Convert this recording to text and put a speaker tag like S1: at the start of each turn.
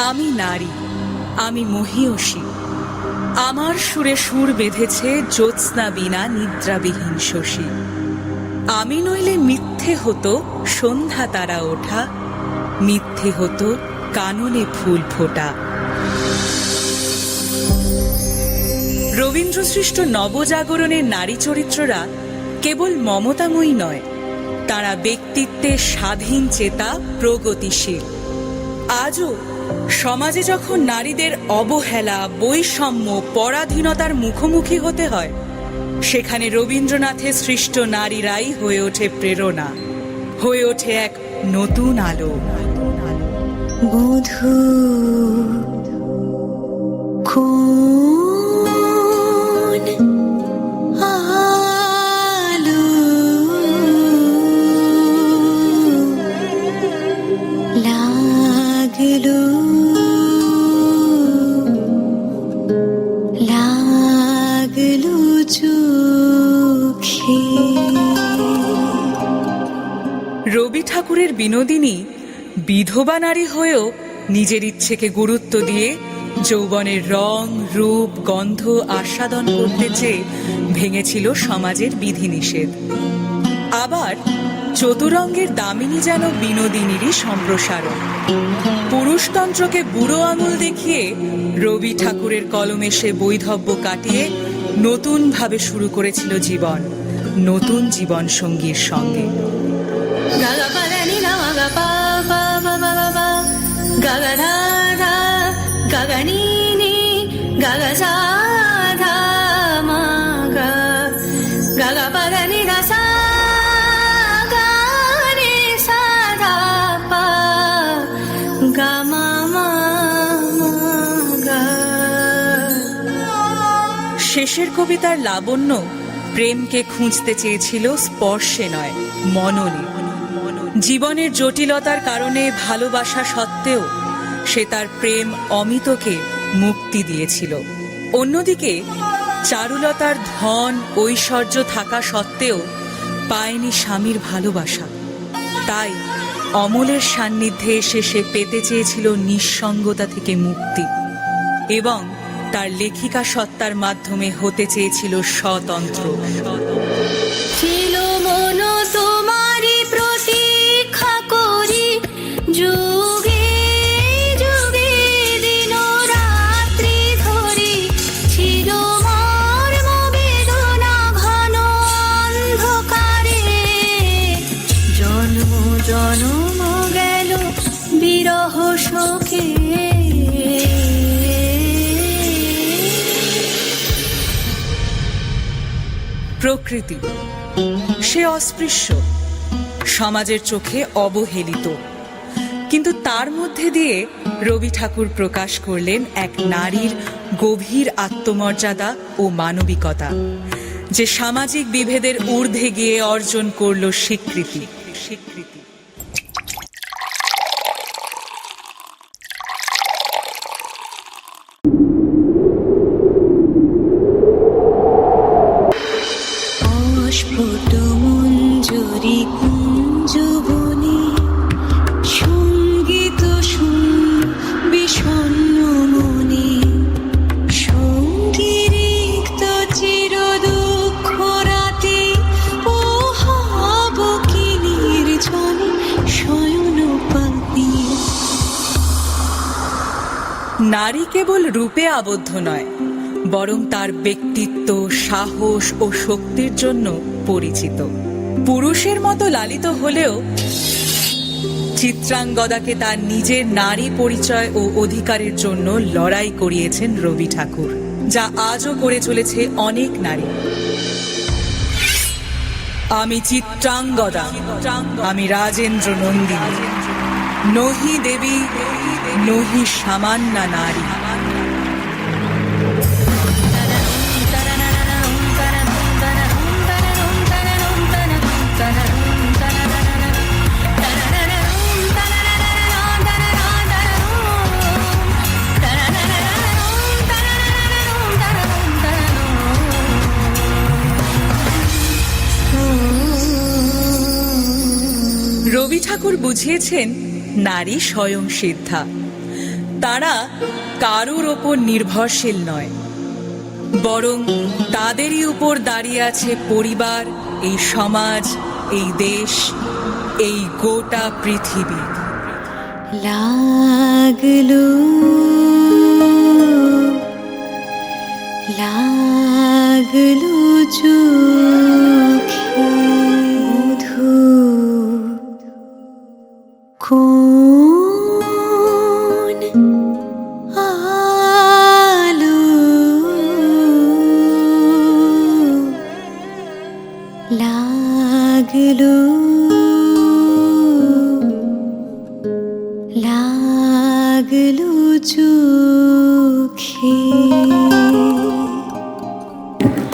S1: আমি নারী, আমি মহীয়সী। আমার সুরে সুর বেঁধেছে জ্যোৎস্না বিনা নিদ্রাবিহীন শশী। আমি নইলে মিথ্যে হতো সন্ধ্যা তারা ওঠা, মিথ্যে হতো কাননে ফুল ফোটা। রবীন্দ্রসৃষ্ট নবজাগরণের নারী চরিত্ররা কেবল মমতাময়ী নয়, তারা ব্যক্তিত্বে স্বাধীন চেতা, প্রগতিশীল। আজও সমাজে যখন নারীদের অবহেলা, বৈষম্য, পরাধীনতার মুখোমুখি হতে হয়, সেখানে রবীন্দ্রনাথের সৃষ্ট নারীরাই হয়ে ওঠে প্রেরণা, হয়ে ওঠে এক নতুন আলো।
S2: বধূ কোন আলো লাগলো, লাগলো চোখে।
S1: রবি ঠাকুরের বিনোদিনী বিধবা নারী হয়েও নিজের ইচ্ছেকে গুরুত্ব দিয়ে যৌবনের রং, রূপ, গন্ধ আস্বাদন করতে চেয়ে ভেঙেছিল সমাজের বিধিনিষেধ। আবার চতুরঙ্গের দামিনী যেন বিনোদিনীরই সম্প্রসারণ। পুরুষতন্ত্রকে বুড়ো আঙুল দেখিয়ে রবি ঠাকুরের কলমে সে বৈধব্য কাটিয়ে নতুন ভাবে শুরু করেছিল জীবন, নতুন জীবন সঙ্গীর সঙ্গে। শেষের কবিতার লাবণ্য প্রেমকে খুঁজতে চেয়েছিল স্পর্শে নয়, মননে। জীবনের জটিলতার কারণে ভালোবাসা সত্ত্বেও সে তার প্রেম অমিতকে মুক্তি দিয়েছিল। অন্যদিকে চারুলতার ধন, ঐশ্বর্য থাকা সত্ত্বেও পায়নি স্বামীর ভালোবাসা। তাই অমলের সান্নিধ্যে এসে সে পেতে চেয়েছিল নিঃসঙ্গতা থেকে মুক্তি এবং তার লেখিকা সত্তার মাধ্যমে হতে চেয়েছিল স্বতন্ত্র।
S2: ছিল মন তোমারি প্রতীক্ষা করি, যুগে যুগে দিন রাত্রি ধরি। ছিল মর্ম বেদনা ঘন অন্ধকারে, জন্ম জন্ম গেল বিরহ শোকে।
S1: প্রকৃতি সে অস্পৃশ্য, সমাজের চোখে অবহেলিত, কিন্তু তার মধ্যে দিয়ে রবি ঠাকুর প্রকাশ করলেন এক নারীর গভীর আত্মমর্যাদা ও মানবিকতা, যে সামাজিক বিভেদের ঊর্ধ্বে গিয়ে অর্জন করল স্বীকৃতি।
S2: অস্ফুট মঞ্জরি কুঞ্জবনে, সঙ্গীত বিষণ্ণ মনে। সঙ্গীরিক্ত চির দুঃখ রাতে, ও হব কি নির্জনে শয়ন পাপি।
S1: নারী কেবল রূপে আবদ্ধ নয়, বরং তার ব্যক্তিত্ব, সাহস ও শক্তির জন্য পরিচিত। পুরুষের মতো লালিত হলেও চিত্রাঙ্গদাকে তার নিজের নারী পরিচয় ও অধিকারের জন্য লড়াই করিয়েছেন রবি ঠাকুর, যা আজও করে চলেছে অনেক নারী। আমি চিত্রাঙ্গদা, আমি রাজেন্দ্র নন্দিনী, নহি দেবী নহি সামান্যা নারী। রবি ঠাকুর বুঝিয়েছেন নারী স্বয়ং সিদ্ধা। তারা কারোর ওপর নির্ভরশীল নয়, বরং তাদেরই উপর দাঁড়িয়ে আছে পরিবার, এই সমাজ, এই দেশ, এই গোটা পৃথিবী।
S2: লাগলো লাগলো চোখে মধু কোন আলো লাগলো লাগলো চোখে।